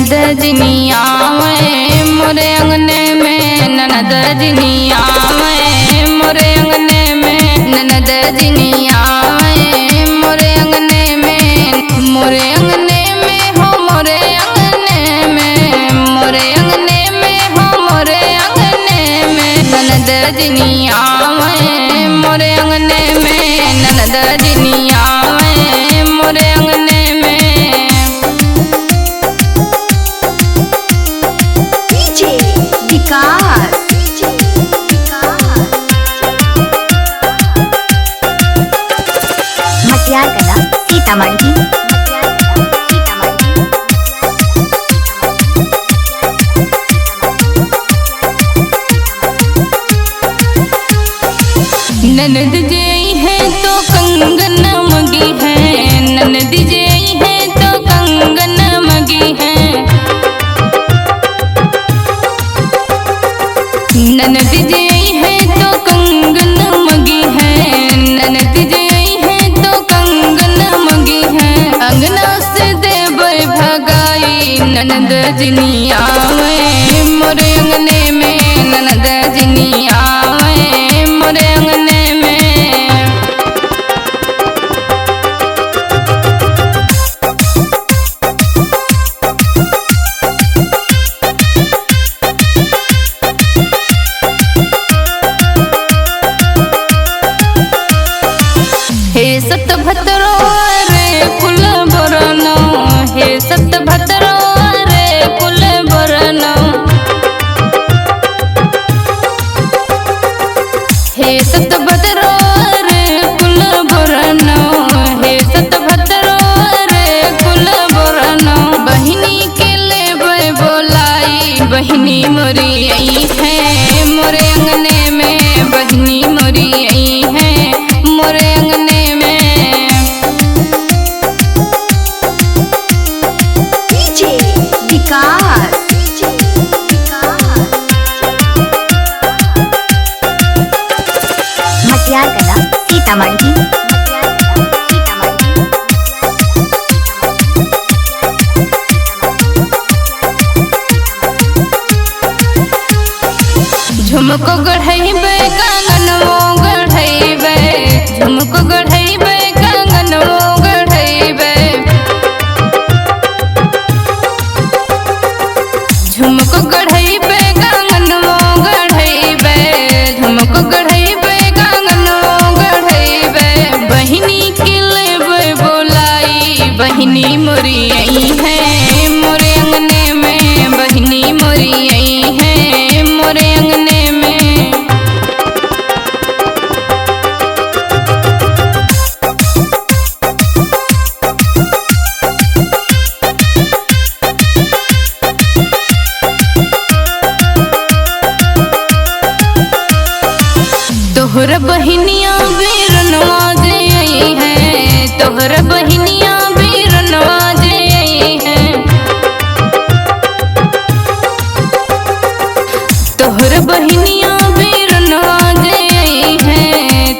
ननद जिनिया मोरे अंगने में ननद जिनिया मोरे अंगने में ननद जिनिया मोरे अंगने में मोरे अंगने में हो मोरे अंगने में मोरे अंगने में हो मोरे अंगने में ननद जिनिया मोरे अंगने में ननद जिनिया मोरे अंगने में। डीजे विकास मटियार कला सीतामढ़ी। ननद जई है तो कंगन मगी है ननद जई है तो कंगन मगी है ननद जई है तो कंगन मगी है ननद जई है तो कंगन मगी है अंगना से देव भगाई ननद जिनिया मोरे अंगने में ननद जिनिया मोरे अंगने में। हे सत भतरो रे कुल बरनो हे सत भतरो रे कुल बरनो हे सत भतरो रे कुल बरनो हे सत भतरो रे कुल बरनो बहिनी के लेबे बोलाई बहिनी मोरी आई है मोरे अंगने में बहिनी मोरी आई है मोरे अंगने में। डीजे विकास मटियार कला सीतामढ़ी। झुमको गढ़ैबे कंगनवो गढ़ैबे झुमको गढ़ैबे कंगनवो गढ़ैबे झुमको गढ़ैबे कंगनवो गढ़ैबे झुमको गढ़ैबे कंगनवो गढ़ैबे बहिनी के लेबे बोलाई बहिनी मोरी आई है मोरे अंगने में बहिनी मोरी आई है मोरे अंगने में। तोहर बहिनिया बीरनवा जे आई है तोहर बहिनिया बीरनवा जे आई है तोहर बहिनिया बीरनवा जे आई है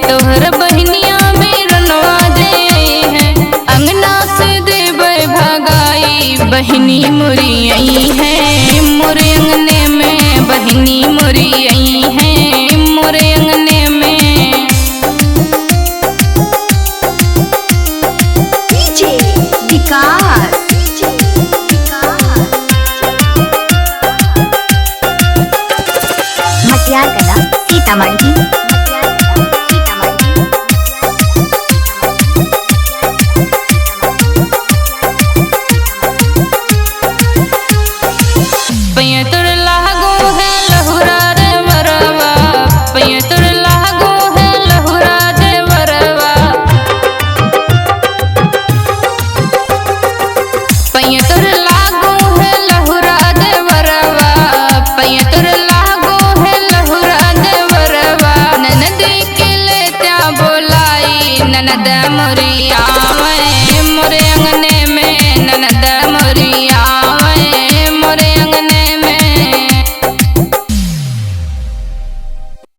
तोहर बहिनिया बीरनवा जे आई है अंगना से देवे भगाई बहिनी मोरी आई है मोरे अंगने में बहिनी मोरी आई है मोरे अंगने में। डीजे विकास मटियार कला सीतामढ़ी।